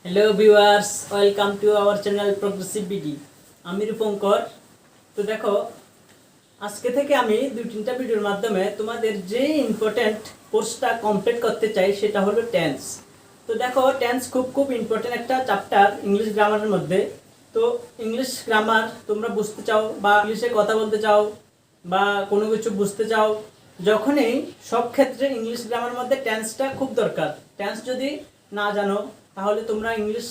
Hello viewers, welcome to our channel progressive BD. আমি রূপঙ্কর। তো দেখো, আজকে থেকে আমি 2-3টা ভিডিওর মাধ্যমে তোমাদের যে ইম্পর্ট্যান্ট কোর্সটা কমপ্লিট করতে চাই সেটা হলো টেন্স। তো দেখো, টেন্স খুব ইম্পর্ট্যান্ট একটা চ্যাপ্টার ইংলিশ গ্রামারের মধ্যে। তো ইংলিশ গ্রামার তোমরা বুঝতে চাও বা ইংলিশে কথা বলতে চাও বা কোনো কিছু বুঝতে চাও, যখনই সব ক্ষেত্রে ইংলিশ গ্রামারের মধ্যে টেন্সটা খুব দরকার। টেন্স যদি না জানো তাহলে তোমরা ইংলিশ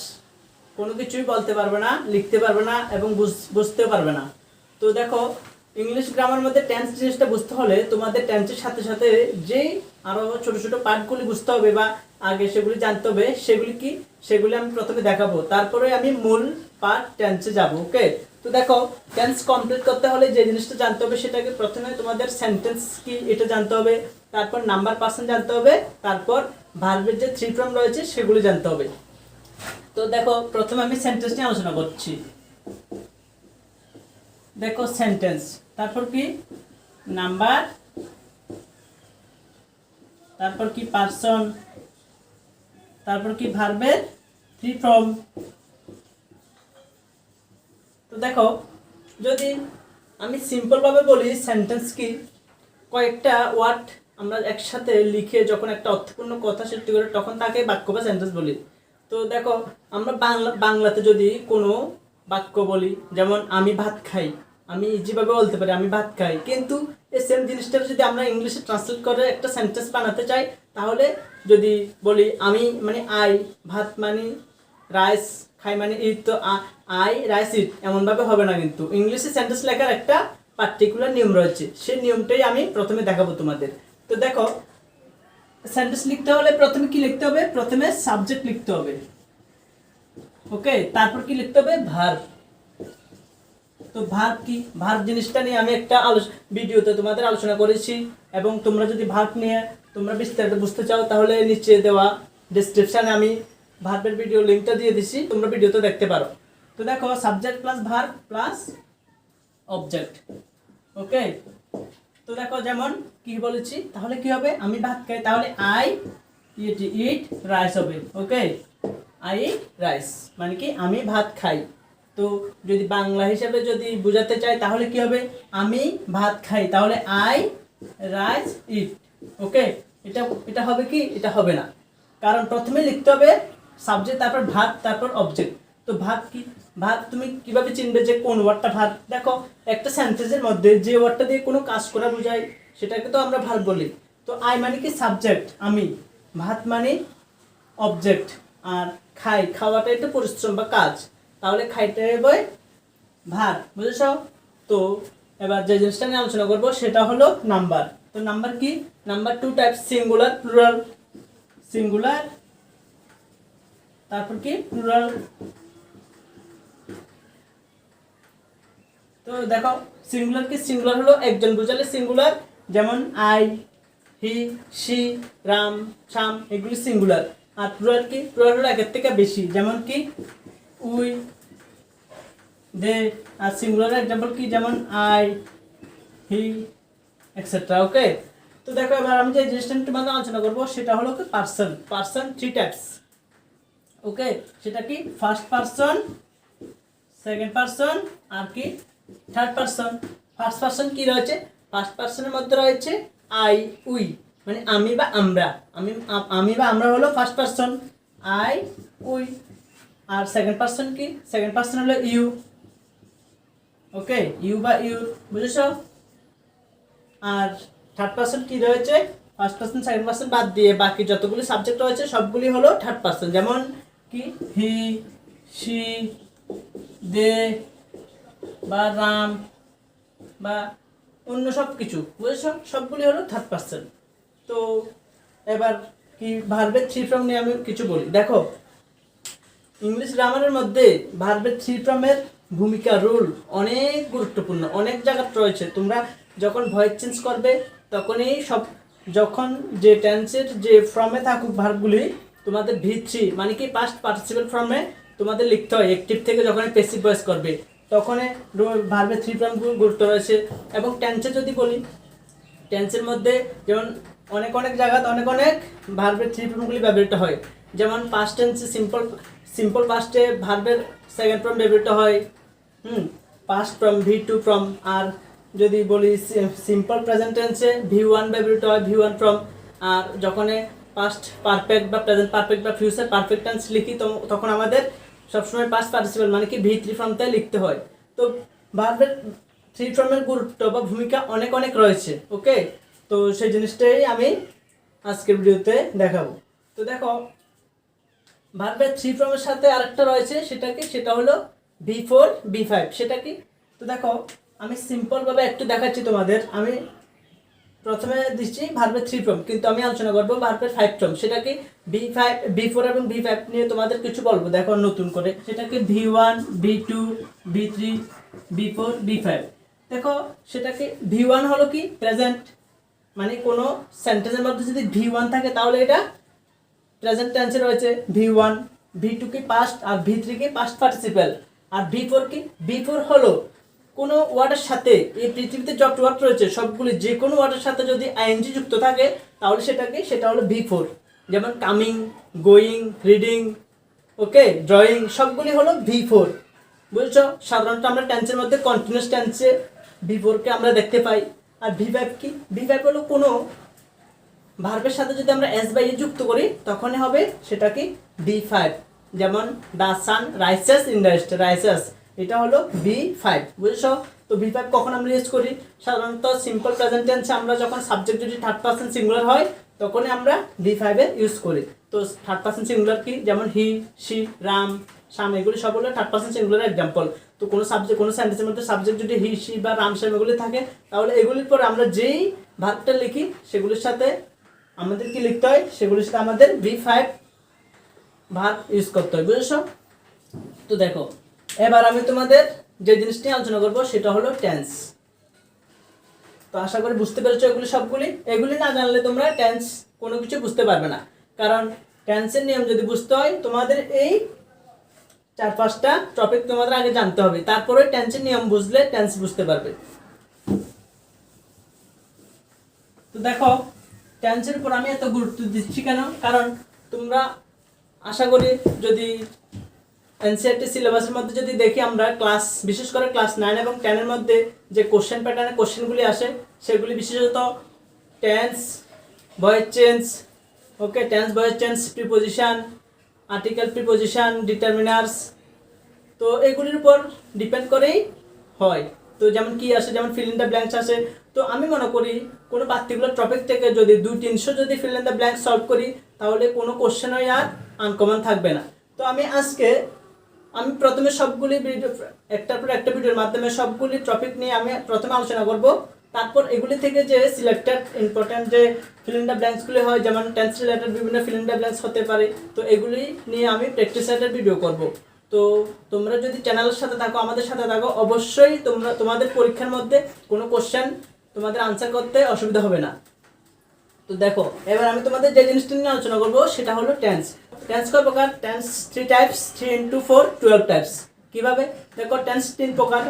কোনো কিছুই বলতে পারবে না, লিখতে পারবে না এবং বুঝতেও পারবে না। তো দেখো, ইংলিশ গ্রামার মধ্যে টেন্স জিনিসটা বুঝতে হলে তোমাদের টেন্সের সাথে সাথে যেই আরও ছোট ছোট পার্টগুলি বুঝতে হবে বা আগে সেগুলি জানতে হবে। সেগুলি আমি প্রথমে দেখাবো, তারপরে আমি মূল পার্ট টেন্সে যাব। ওকে, তো দেখো, টেন্স কমপ্লিট করতে হলে যে জিনিসটা জানতে হবে সেটাকে প্রথমে তোমাদের সেন্টেন্স কি এটা জানতে হবে, তারপর নাম্বার পার্সন জানতে হবে, তারপর ভার্বের যে 3 ফর্ম রয়েছে সেগুলি জানতে হবে। তো দেখো, প্রথমে আমি সেন্টেন্স নিয়ে আলোচনা করছি। দেখো, সেন্টেন্স, তারপর কি নাম্বার, তারপর কি পার্সন, তারপর কি ভার্বের 3 ফর্ম। তো দেখো, যদি আমি সিম্পলভাবে বলি সেন্টেন্স কি, কয়েকটা ওয়ার্ড আমরা একসাথে লিখে যখন একটা অর্থপূর্ণ কথা সৃষ্টি করি তখন তাকে বাক্য বা সেন্টেন্স বলি। তো দেখো, আমরা বাংলাতে যদি কোনো বাক্য বলি, যেমন আমি ভাত খাই, আমি ইজিভাবে বলতে পারি আমি ভাত খাই, কিন্তু এই সেম জিনিসটা যদি আমরা ইংলিশে ট্রান্সলেট করে একটা সেন্টেন্স বানাতে চাই, তাহলে যদি বলি আমি মানে আই, ভাত মানে রাইস, খাই মানে ইট, তো আই রাইস ইট এমনভাবে হবে না। কিন্তু ইংলিশে সেন্টেন্স লেখার একটা পার্টিকুলার নিয়ম রয়েছে, সেই নিয়মটাই আমি প্রথমে দেখাবো তোমাদের। তো দেখো, সেন্টেন্স লিখতে হলে প্রথমে কি লিখতে হবে? প্রথমে সাবজেক্ট লিখতে হবে। ওকে, তারপর কি লিখতে হবে? ভার্ব। তো ভার্ব কি, ভার্ব জিনিসটা নিয়ে আমি একটা ভিডিওতে তোমাদের আলোচনা করেছি, এবং তোমরা যদি ভার্ব নিয়ে তোমরা বিস্তারিত বুঝতে চাও তাহলে নিচে দেওয়া ডেসক্রিপশনে আমি ভার্বের ভিডিও লিঙ্কটা দিয়ে দিছি, তোমরা ভিডিওতে দেখতে পারো। তো দেখো, subject plus verb plus object. Okay, তো দেখো, যেমন কি বলেছি, তাহলে কি হবে? আমি ভাত খাই, তাহলে আই ইট রাইস হবে। ওকে, আই ইট রাইস মানে কি আমি ভাত খাই। তো যদি বাংলা হিসাবে যদি বোঝাতে চাই তাহলে কি হবে? আমি ভাত খাই, তাহলে আই রাইস ইট। ওকে, এটা হবে কি? এটা হবে না, কারণ প্রথমে লিখতে হবে সাবজেক্ট, তারপর ভার্ব, তারপর অবজেক্ট। তো ভার্ব কি, ভার্ব তুমি কিভাবে চিনবে যে কোন ওয়ার্ডটা ভার্ব? দেখো, একটা সেন্টেন্সের মধ্যে যে ওয়ার্ডটা দিয়ে কোনো কাজ করা বোঝায় সেটাকে তো আমরা ভার্ব বলি। তো আই মানে কি সাবজেক্ট আমি, ভাত মানে অবজেক্ট, আর খাই, খাওয়াটা একটু পরিশ্রম বা কাজ, তাহলে খাইতে হবে ভার্ব। বুঝেছ? তো এবার যে জিনিসটা নিয়ে আলোচনা করবো সেটা হলো নাম্বার। তো নাম্বার কি? Number 2 types, singular, plural. Singular, তারপর কি প্লুরাল। তো দেখো, সিঙ্গুলার কি? সিঙ্গুলার হলো একজন বোঝালে সিঙ্গুলার, যেমন I, he, C, Ram, Sham, এগুলি সিঙ্গুলার। আর প্লুরাল কি? প্লুরাল হলো একের থেকে বেশি, যেমন কি উই, দে। আর সিঙ্গুলার এক্সাম্পল কি? যেমন আই, হি, এক্সেট্রা। ওকে, তো দেখো, এবার আমি যে জিনিসটা তোমাদের আলোচনা করবো সেটা হলো কি পার্সন। Person 3 types. ওকে, সেটা কি? ফার্স্ট পার্সন, সেকেন্ড পার্সন, আর কি থার্ড পার্সন। ফার্স্ট পার্সন কি রয়েছে? ফার্স্ট পার্সনের মধ্যে রয়েছে আই, উই মানে আমি বা আমরা। আমি বা আমরা হলো ফার্স্ট পার্সন, আই, উই। আর সেকেন্ড পার্সন কি? সেকেন্ড পার্সন হলো ইউ। ওকে, ইউ বা ইউ, বুঝেছ? আর থার্ড পার্সন কি রয়েছে? ফার্স্ট পার্সন সেকেন্ড পার্সন বাদ দিয়ে বাকি যতগুলি সাবজেক্ট রয়েছে সবগুলি হলো থার্ড পার্সন, যেমন কি হি, সি, দে বা রাম বা অন্য সব কিছু। বুঝেছ? সবগুলি হলো থার্ড পার্সন। তো এবার কি ভার্বের 3 ফর্ম নিয়ে আমি কিছু বলি। দেখো, ইংলিশ গ্রামারের মধ্যে ভার্বের 3 ফর্মের ভূমিকা, রোল অনেক গুরুত্বপূর্ণ, অনেক জায়গায় রয়েছে। তোমরা যখন ভয়েস চেঞ্জ করবে তখনই যখন যে টেন্সের যে ফর্মে থাকুক ভার্বগুলি, তোমাদের V3 মানে কি পাস্ট পার্টিসিপেল ফর্মে তোমাদের লিখতে হয়। অ্যাক্টিভ থেকে যখন প্যাসিভ ভয়েস করবে তখন ভার্বের 3 ফর্ম গুরুত্ব রয়েছে। এবং টেন্সে যদি বলি, টেন্সের মধ্যে যেমন অনেক জায়গায় অনেক ভার্বের 3 ফর্মগুলি ব্যবহৃত হয়। যেমন পাস্ট টেন্সে সিম্পল পাস্টে ভার্বের সেকেন্ড ফর্ম ব্যবহৃত হয়, past form V two form. আর যদি বলি সিম্পল প্রেজেন্ট টেন্সে ভি ওয়ান ব্যবহৃত হয়, ভি ওয়ান ফর্ম। আর যখন পাস্ট পারফেক্ট বা প্রেজেন্ট পারফেক্ট বা ফিউচার পারফেক্ট টেন্স লিখি তখন আমাদের সবসময় পাস্ট পার্টিসিপেল মানে কি ভি থ্রি ফর্মতে লিখতে হয়। তো ভার্বের থ্রি ফর্মের গুরুত্ব বা ভূমিকা অনেক অনেক রয়েছে। ওকে, তো সেই জিনিসটাই আমি আজকের ভিডিওতে দেখাবো। তো দেখো, ভার্বের থ্রি ফর্মের সাথে আরেকটা রয়েছে, সেটা হলো বি4 বি5। সেটা কি? তো দেখো, আমি সিম্পলভাবে একটু দেখাচ্ছি তোমাদের। আমি প্রথমে দিচ্ছি ভার্বের থ্রি ফর্ম, কিন্তু আমি আলোচনা করবো ভার্বের ফাইভ ফর্ম। সেটা কি? বি5 বি4 এবং বি5 নিয়ে তোমাদের কিছু বলবো দেখো নতুন করে। সেটা কি? ভি1 ভি2 ভি3 বি4 বি5। দেখো, সেটা কি? ভি1 হলো কি? প্রেজেন্ট, মানে কোনো সেন্টেন্সের মধ্যে যদি ভি1 থাকে তাহলে এটা প্রেজেন্ট টেন্সে রয়েছে ভি1। ভি2 কি? পাস্ট। আর ভি3 কি? Past participle. আর ভি4 কি? ভি4 হলো কোনো ওয়ার্ডের সাথে, এই পৃথিবীতে যত ওয়ার্ড রয়েছে সবগুলি যে কোনো ওয়ার্ডের সাথে যদি আইএনজি যুক্ত থাকে তাহলে সেটা কি? সেটা হলো ভি4। যেমন কামিং, গোয়িং, রিডিং, ওকে, ড্রয়িং, সবগুলি হলো ভি4। বুঝছো? সাধারণত আমরা টেন্সের মধ্যে কন্টিনিউয়াস টেন্সে ভি4কে আমরা দেখতে পাই। আর ভি5 কি? ভি5 হলো কোনো ভার্বের সাথে যদি আমরা এস বাই এ যুক্ত করি তখনই হবে সেটা কি? বি5। যেমন the sun rises in the east, rises, এটা হলো বি5। বুঝছো? তো বি5 কখন আমরা ইউজ করি? সাধারণত সিম্পল প্রেজেন্ট টেন্সে আমরা যখন সাবজেক্ট যদি থার্ড পারসন সিঙ্গুলার হয় তখনই আমরা বি5 এ ইউজ করি। তো থার্ড পারসন সিঙ্গুলার কি? যেমন হি, শি, রাম, শাম, এগুলি সব হলো থার্ড পারসন সিঙ্গুলার এক্সাম্পল। তো কোনো সাবজেক্ট, কোনো সেন্টেন্সের মধ্যে সাবজেক্ট যদি হি, শি বা রাম, শাম এগুলি থাকে তাহলে এগুলির পরে আমরা যেই ভার্বটা লিখি সেগুলির সাথে আমাদের কি লিখতে হয়? সেগুলির সাথে আমাদের বি5 ভার্ব ইউজ করতে হয়। বুঝেছো? তো দেখো, এবার আমি তোমাদের যে জিনিসটি আলোচনা করব সেটা হলো টেন্স। তো আশা করি বুঝতে পেরেছো এগুলি সবগুলি। এগুলি না জানলে তোমরা টেন্স কোনো কিছু বুঝতে পারবে না, কারণ টেন্সের নিয়ম যদি বুঝতে হয় তোমাদের এই 4-5টা টপিক তোমাদের আগে জানতে হবে, তারপরে টেন্সের নিয়ম বুঝলে টেন্স বুঝতে পারবে। তো দেখো, টেন্সের উপর আমি এত গুরুত্ব দিচ্ছি কেন? কারণ তোমরা আশা করি যদি এনসিইআরটি সিলেবাসের মধ্যে যদি দেখি আমরা বিশেষ করে ক্লাস 9 এবং 10 এর মধ্যে যে কোশ্চেন প্যাটার্নে কোশ্চেনগুলি আসে সেগুলি বিশেষত tense, voice change, okay, tense, voice change, preposition, article, preposition, determiners, তো এগুলির উপর ডিপেন্ড করেই হয়। তো যেমন কি আসে, যেমন ফিল ইন দ্য ব্ল্যাঙ্কস আসে। তো আমি মনে করি কোনো পার্টিকুলার টপিক থেকে যদি 200-300 যদি fill in the blank solve করি তাহলে কোনো কোশ্চেনই আর আনকমন থাকবে না। তো আমি প্রথমে সবগুলি ভিডিও, একটার পর একটা ভিডিওর মাধ্যমে সবগুলি টপিক নিয়ে আমি প্রথমে আলোচনা করব। তারপর এগুলি থেকে যে সিলেক্টেড ইম্পর্টেন্ট যে ফিল ইন দ্য ব্ল্যাঙ্কসগুলি হয়, যেমন টেন্স রিলেটেড বিভিন্ন ফিল ইন দ্য ব্ল্যাঙ্কস হতে পারে, তো এগুলি নিয়ে আমি প্র্যাকটিস সেটের ভিডিও করব। তো তোমরা যদি চ্যানেলের সাথে থাকো, আমাদের সাথে থাকো, অবশ্যই তোমাদের পরীক্ষার মধ্যে কোনো কোশ্চেন তোমাদের আনসার করতে অসুবিধা হবে না। তো দেখো, এবার আমি তোমাদের যে জিনিসটা নিয়ে আলোচনা করবো সেটা হলো টেন্স। টেন্স কয় প্রকার? Tense 3 types, 3 × 4 12 types. কিভাবে? দেখো, টেন্স 3 প্রকার: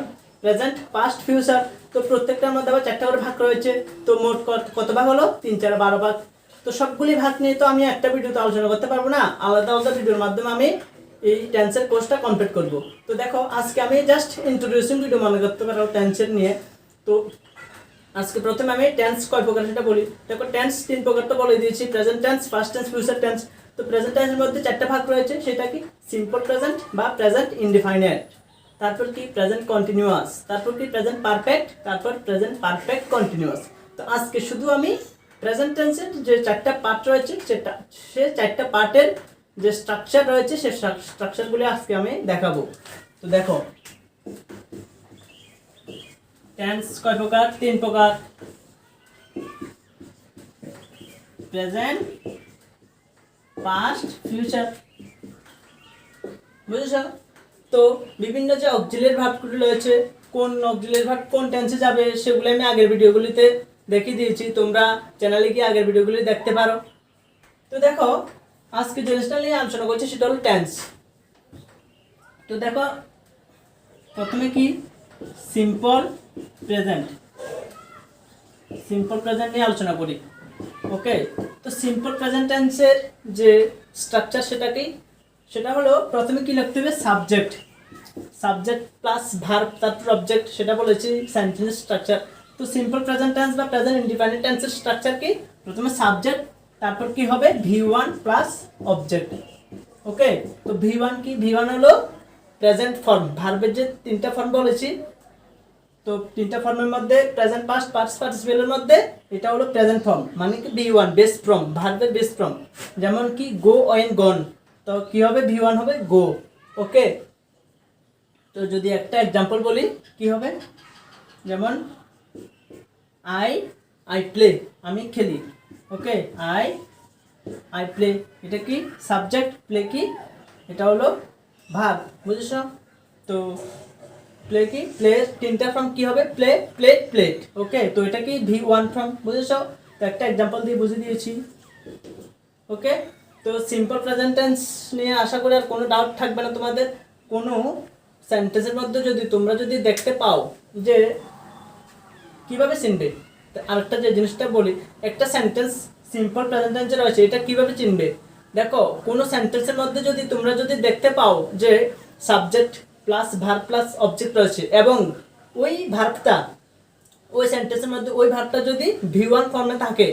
প্রেজেন্ট, পাস্ট, ফিউচার। তো প্রত্যেকটার মধ্যে আবার 4টা করে ভাগ রয়েছে। তো মোট কত ভাগ হলো? 3 4 12 ভাগ। তো সবগুলি ভাগ নিয়ে তো আমি একটা ভিডিওতে আলোচনা করতে পারবো না, আলাদা আলাদা ভিডিওর মাধ্যমে আমি এই টেন্সের কোর্সটা কমপ্লিট করব। তো দেখো, আজকে আমি জাস্ট ইন্ট্রোডিউসিং ভিডিও মনে করতে পারো টেন্সের নিয়ে। তো আজকে প্রথমে আমি টেন্স কয় প্রকার সেটা বলি। দেখো, টেন্স 3 প্রকার তো বলে দিয়েছি: present tense, past tense, future tense. তো প্রেজেন্ট টেন্সের মধ্যে 4টা ভাগ রয়েছে। সেটা কি? সিম্পল প্রেজেন্ট বা প্রেজেন্ট ইনডিফাইনাইট, তারপর কি প্রেজেন্ট কন্টিনিউয়াস, তারপর কি প্রেজেন্ট পারফেক্ট, তারপর প্রেজেন্ট পারফেক্ট কন্টিনিউয়াস। তো আজকে শুধু আমি প্রেজেন্ট টেন্সের যে 4টা পার্ট রয়েছে সে 4টা পার্টের যে স্ট্রাকচার রয়েছে সেই স্ট্রাকচারগুলি আজকে আমি দেখাবো। তো দেখো, টেন্স কয় প্রকার? 3 প্রকার: প্রেজেন্ট, পাস্ট, ফিউচার। বুঝেছো? তো বিভিন্ন যে অক্সিলিয়ারি ভার্বগুলি রয়েছে, কোন অক্সিলিয়ারি ভার্ব কোন টেন্সে যাবে সেগুলো আমি আগের ভিডিওগুলিতে দেখিয়ে দিয়েছি, তোমরা চ্যানেলে গিয়ে আগের ভিডিওগুলি দেখতে পারো। তো দেখো, আজকে যে জিনিসটা নিয়ে আলোচনা করছি সেটা হলো টেন্স। তো দেখো, প্রথমে কি? Simple present. সিম্পল প্রেজেন্ট নিয়ে আলোচনা করি। ওকে, তো সিম্পল প্রেজেন্ট টেন্সের যে স্ট্রাকচার সেটা কি? সেটা হলো প্রথমে কি লিখতে হবে, সাবজেক্ট, সাবজেক্ট প্লাস ভার্ব তারপর অবজেক্ট, সেটা বলেছি সেন্টেন্স স্ট্রাকচার। তো সিম্পল প্রেজেন্ট টেন্স বা প্রেজেন্ট ইন্ডিপেন্ডেন্ট টেন্সের স্ট্রাকচার কি, প্রথমে সাবজেক্ট, তারপর কি হবে V1 প্লাস অবজেক্ট। ওকে, তো V1 কি, V1 হলো প্রেজেন্ট ফর্ম, ভার্বের যে তিনটা ফর্ম বলেছি, তো তিনটা ফর্মের মধ্যে প্রেজেন্ট পাস্ট পাস্ট পার্টিসিপেলের মধ্যে এটা হলো প্রেজেন্ট ফর্ম, মানে কি V1 বেস ফর্ম, ভার্বের বেস ফর্ম, যেমন কি গো ওয়েন গন, তো কি হবে V1 হবে গো। ওকে, তো যদি একটা एग्जांपल বলি কি হবে, যেমন আই প্লে, আমি খেলি। ওকে, আই প্লে, এটা কি সাবজেক্ট, প্লে কি এটা হলো ভার্ব, বুঝেছো? তো প্লে কি, প্লে তিনটা ফর্ম কি হবে, প্লে প্লেট প্লেট। ওকে, তো এটা কি V1 ফর্ম, বুঝেছো? তো একটা एग्जांपल দিয়ে বুঝিয়ে দিয়েছি। ওকে, তো সিম্পল প্রেজেন্ট টেন্স নিয়ে আশা করি আর কোনো ডাউট থাকবে না তোমাদের। কোনো সেন্টেন্সের মধ্যে যদি তোমরা যদি দেখতে পাও যে কিভাবে চিনবে, আরেকটা যে জিনিসটা বলি, একটা সেন্টেন্স সিম্পল প্রেজেন্ট টেন্সে রয়েছে, এটা কিভাবে চিনবে, দেখো কোনো সেন্টেন্সের মধ্যে যদি তোমরা যদি দেখতে পাও যে subject plus verb plus object রয়েছে এবং ওই ভার্বটা ওই সেন্টেন্সের মধ্যে ওই ভার্বটা যদি V1 ফর্মে থাকে,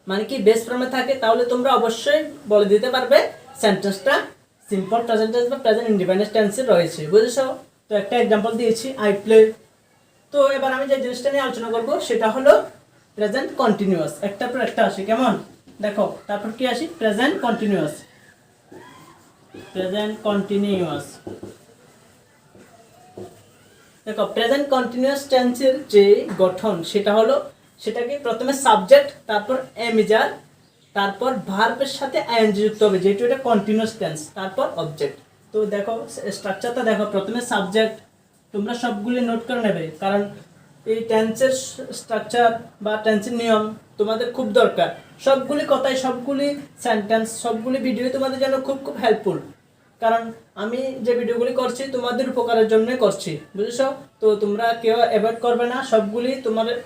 মানে কি বেস ফর্মে থাকে, তাহলে তোমরা অবশ্যই বলে দিতে পারবে সেন্টেন্সটা সিম্পল প্রেজেন্ট টেন্স বা প্রেজেন্ট ইন্ডিপেন্ডেন্ট টেন্সে রয়েছে, বুঝেছো? তো একটা एग्जांपल দিয়েছি আই প্লে। তো এবার আমি যে জিনিসটা নিয়ে আলোচনা করব সেটা হলো প্রেজেন্ট কন্টিনিউয়াস, একটার পর একটা আসে, কেমন দেখো, তারপর কি আসি, প্রেজেন্ট কন্টিনিউয়াস, প্রেজেন্ট কন্টিনিউয়াস। দেখো প্রেজেন্ট কন্টিনিউয়াস টেন্সের যে গঠন সেটা হলো, সেটাকে প্রথমে সাবজেক্ট, তারপর এমিজার, তারপর ভার্বের সাথে আইএনজি যুক্ত হবে, যেহেতু এটা কন্টিনিউয়াস টেন্স, তারপর অবজেক্ট। তো দেখো স্ট্রাকচারটা দেখো, প্রথমে সাবজেক্ট, তোমরা সবগুলি নোট করে নেবে, কারণ এই টেন্সের স্ট্রাকচার বা টেন্সের নিয়ম তোমাদের খুব দরকার। সবগুলি কথাই, সবগুলি সেন্টেন্স, সবগুলি ভিডিও তোমাদের জন্য খুব খুব হেল্পফুল, কারণ আমি যে ভিডিওগুলি করছি তোমাদের উপকারের জন্যই করছি, বুঝেছো? তো তোমরা কেউ অ্যাভয়েড করবে না, সবগুলি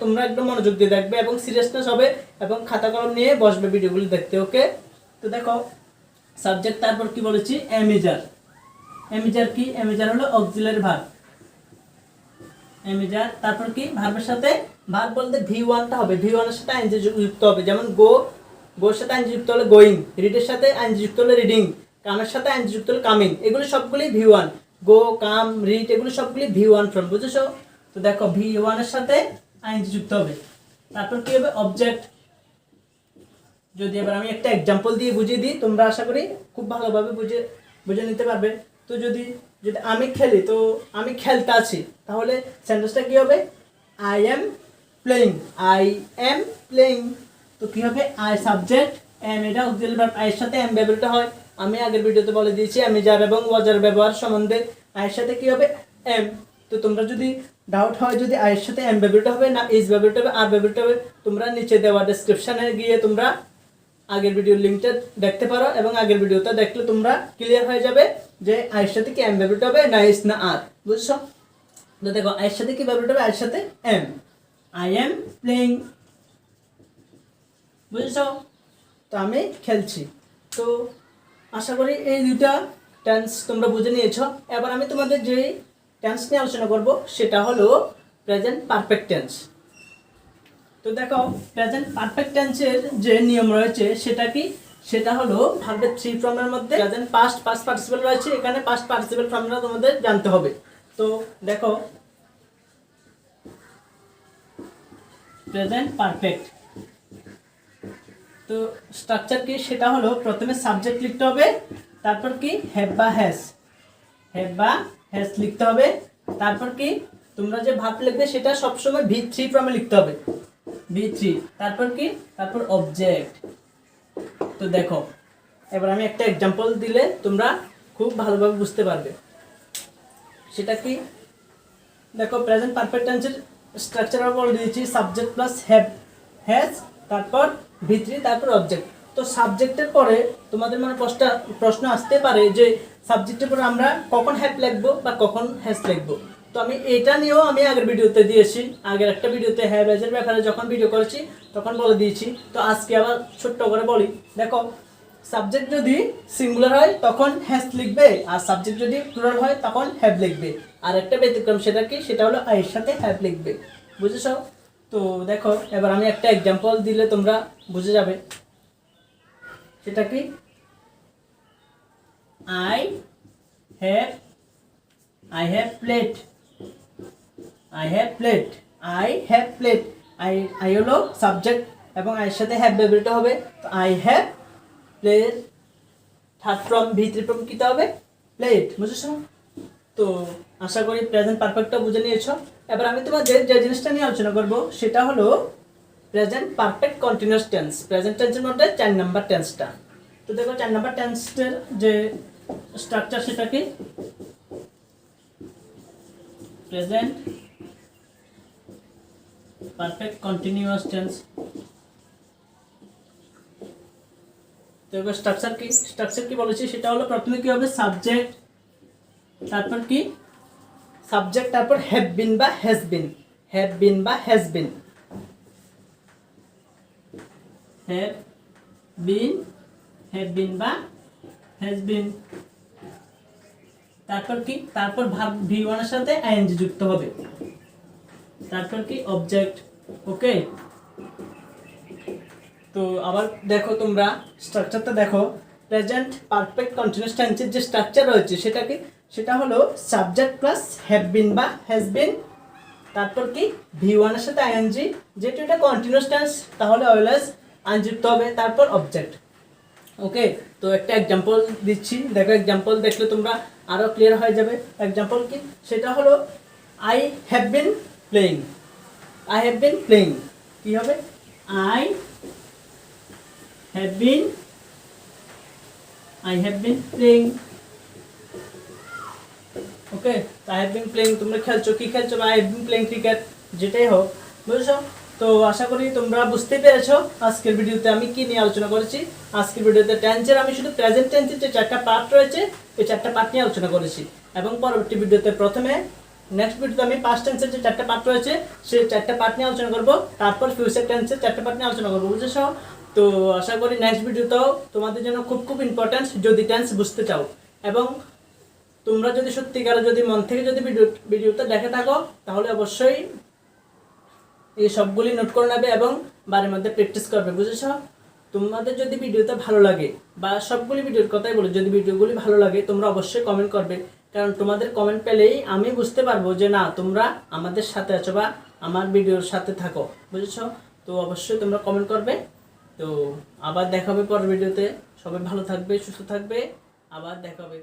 তোমরা একদম মনোযোগ দিয়ে দেখবে এবং সিরিয়াসনেস হবে এবং খাতা কলম নিয়ে বসবে ভিডিওগুলি দেখতে। ওকে, তো দেখো সাবজেক্ট, তারপর কি বলেছি, এমিজার। এমিজার কি, এমিজার হলো অক্সিলারি ভার্ব, এমিজার, তারপর কি ভার্বের সাথে, ভার্ব বলতে V1টা হবে, V1 এর সাথে আইএনজি যুক্ত হবে, যেমন গোর সাথে আইএনজি যুক্ত হলে গোয়িং, রিডের সাথে আইএনজি যুক্ত হলে রিডিং, কামের সাথে আইএনজি যুক্ত হলে কামিং, এগুলো সবগুলি V1, গো কাম রিড এগুলো সবগুলি V1 ফর্ম, বুঝেছো? তো দেখো V1 এর সাথে আইএনজি যুক্ত হবে, তারপর কি হবে অবজেক্ট। যদি এবার আমি একটা एग्जांपल দিয়ে বুঝিয়ে দিই, তোমরা আশা করি খুব ভালোভাবে বুঝে নিতে পারবে। তো যদি আমি খেলি, তো আমি খেলতে আছি, তাহলে সেন্টেন্সটা কি হবে, I am playing, I am playing. তো কি হবে, আই সাবজেক্ট, এম এটা অক্সিলারি ভার্ব, আই এর সাথে এম ব্যবহৃত হয়, আমি আগের ভিডিওতে বলে দিয়েছি আমি যার এবং ওয়াজার ব্যবহার সম্বন্ধে, আই এর সাথে কি হবে এম। তো তোমরা যদি ডাউট হয় যদি আই এর সাথে এম ব্যবহৃত হবে না ইজ ব্যবহৃত হবে আর ব্যবহৃত হবে, তোমরা নিচে দেওয়া ডেসক্রিপশনে গিয়ে তোমরা আগের ভিডিওর লিঙ্কটা দেখতে পারো এবং আগের ভিডিওটা দেখলে তোমরা ক্লিয়ার হয়ে যাবে যে আয়ের সাথে কি এম ব্যবহৃত হবে না ইজ না আর, বুঝছো? তো দেখো আয়ের সাথে কি ব্যবহৃত হবে, আয়ের সাথে এম, আই এম প্লেইং, বুঝছো? তো আমি খেলছি। তো আশা করি এই দুইটা টেন্স তোমরা বুঝে নিয়েছো। এবার আমি তোমাদের যে টেন্স নিয়ে আলোচনা করব সেটা হলো প্রেজেন্ট পারফেক্ট টেন্স। তো দেখো প্রেজেন্ট পারফেক্ট টেন্সের যে নিয়ম রয়েছে সেটা কি, সেটা হলো ভার্বের 3 ফর্মের মধ্যে প্রেজেন্ট পাস্ট পাস্ট পার্টিসিপল রয়েছে, এখানে পাস্ট পার্টিসিপল ফর্মটা তোমাদের জানতে হবে। তো দেখো প্রেজেন্ট পারফেক্ট, তো স্ট্রাকচার কি, সেটা হলো প্রথমে সাবজেক্ট লিখতে হবে, তারপর কি হ্যাভ বা হ্যাজ, হ্যাভ বা হ্যাজ লিখতে হবে, তারপর কি তোমরা যে ভার্ব লিখবে সেটা সবসময় V3 ফর্মে লিখতে হবে, V3, তারপর কি, তারপর অবজেক্ট। তো দেখো এবার আমি একটা एग्जांपल দিলে তোমরা খুব ভালোভাবে বুঝতে পারবে সেটা কি। দেখো প্রেজেন্ট পারফেক্ট টেন্সের স্ট্রাকচার আমরা বলে দিয়েছি, সাবজেক্ট প্লাস হ্যাভ হ্যাজ, তারপর V3, তারপর অবজেক্ট। তো সাবজেক্টের পরে তোমাদের মানে প্রশ্ন আসতে পারে যে সাবজেক্টের পরে আমরা কখন হ্যাভ লিখবো বা কখন হ্যাজ লিখবো। তো আমি এটা নিয়েও আমি আগের ভিডিওতে দিয়েছি, আগের একটা ভিডিওতে হ্যাভ হ্যাজের ব্যাপারে যখন ভিডিও করেছি তখন বলে দিয়েছি। তো আজকে আবার ছোট্ট করে বলি, দেখো সাবজেক্ট যদি সিঙ্গুলার হয় তখন হ্যাজ লিখবে, আর সাবজেক্ট যদি প্লুরাল হয় তখন হ্যাভ লিখবে। আর একটা ব্যতিক্রম, সেটা কি, সেটা হলো আই এর সাথে হ্যাভ লিখবে। বুঝেছো? তো দেখো এবার আমি একটা এক্সাম্পল দিলে তোমরা বুঝে যাবে। সেটা কি, I have played, I have played, I have played. I হলো সাবজেক্ট এবং আই এর সাথে হ্যাভ ব্যবহৃত হবে। তো I have played, third form ভি3 ফর্ম কিতে হবে, প্লেট। বুঝেছো? তো আশা করি প্রেজেন্ট পারফেক্টটা বুঝে নিয়েছো। এবার আমি তোমাদের যে জিনিসটা নিয়ে আলোচনা করব সেটা হলো present perfect continuous tense. Present টেন্সের মধ্যে 4 নাম্বার টেন্সটা। তো দেখো 4 নাম্বার টেন্সের যে স্ট্রাকচার সেটা কি, প্রেজেন্ট পারফেক্ট কন্টিনিউয়াস টেন্স। তো এবার স্ট্রাকচার কি বলেছি, সেটা হলো প্রথমে কি হবে, সাবজেক্ট, তারপর কি, সাবজেক্ট, তারপর হ্যাভ বিন বা হ্যাজ বিন, হ্যাভ বিন বা হ্যাজ বিন, হ্যাভ বিন বা হ্যাজ বিন। তারপর কি, তারপর ভার্ব ভি1 এর সাথে আইএনজি যুক্ত হবে। তারপর কি, অবজেক্ট। ওকে, তো আবার দেখো তোমরা স্ট্রাকচারটা দেখো। প্রেজেন্ট পারফেক্ট কন্টিনিউয়াস টেন্সের যে স্ট্রাকচার রয়েছে সেটা কি, সেটা হলো সাবজেক্ট প্লাস হ্যাভ বিন বা হ্যাজ বিন, তারপর কি ভি1 এর সাথে আইএনজি, যেহেতু এটা কন্টিনিউয়াস টেন্স তাহলে অলওয়েজ আইএনজি যুক্ত হবে, তারপর অবজেক্ট। ওকে, তো একটা এক্সাম্পল দিচ্ছি, দেখো এক্সাম্পল দেখলে তোমরা আরো ক্লিয়ার হয়ে যাবে। এক্সাম্পল কি, সেটা হলো I have been playing, I have been playing কি হবে, I have been playing. Okay, I have been playing, তোমরা খেলছো, কি খেলছো, বা I have been playing cricket, যেটাই হোক। বুঝেছো? তো আশা করি তোমরা বুঝতে পেরেছো আজকের ভিডিওতে আমি কি নিয়ে আলোচনা করেছি। আজকের ভিডিওতে টেন্সের আমি শুধু প্রেজেন্ট টেন্সের যে 4টা পার্ট রয়েছে এই 4টা পার্ট নিয়ে আলোচনা করেছি, এবং পরবর্তী ভিডিওতে নেক্সট ভিডিওতে আমি পাস্ট টেন্সের যে 4টা পার্ট রয়েছে সেই 4টা পার্ট নিয়ে আলোচনা করব, তারপর ফিউচার টেন্সের 4টা পার্ট নিয়ে আলোচনা করবো। বুঝেছো? তো আশা করি নেক্সট ভিডিওটাও তোমাদের জন্য খুব ইম্পর্টেন্ট যদি টেন্স বুঝতে চাও, এবং তোমরা যদি সত্যিকার যদি মন থেকে যদি ভিডিওটা দেখে থাকো তাহলে অবশ্যই এই সবগুলি নোট করে নেবে এবং বাড়ির মধ্যে প্র্যাকটিস করবে। বুঝেছো? তোমাদের যদি ভিডিওটা ভালো লাগে, বা সবগুলি ভিডিওর কথাই বলি, যদি ভিডিওগুলি ভালো লাগে তোমরা অবশ্যই কমেন্ট করবে, কারণ তোমাদের কমেন্ট পেলেই আমি বুঝতে পারবো যে না তোমরা আমাদের সাথে আছো বা আমার ভিডিওর সাথে থাকো। বুঝেছো? তো অবশ্যই তোমরা কমেন্ট করবে। তো আবার দেখা হবে পরের ভিডিওতে। সবাই ভালো থাকবে, সুস্থ থাকবে, আবার দেখা হবে।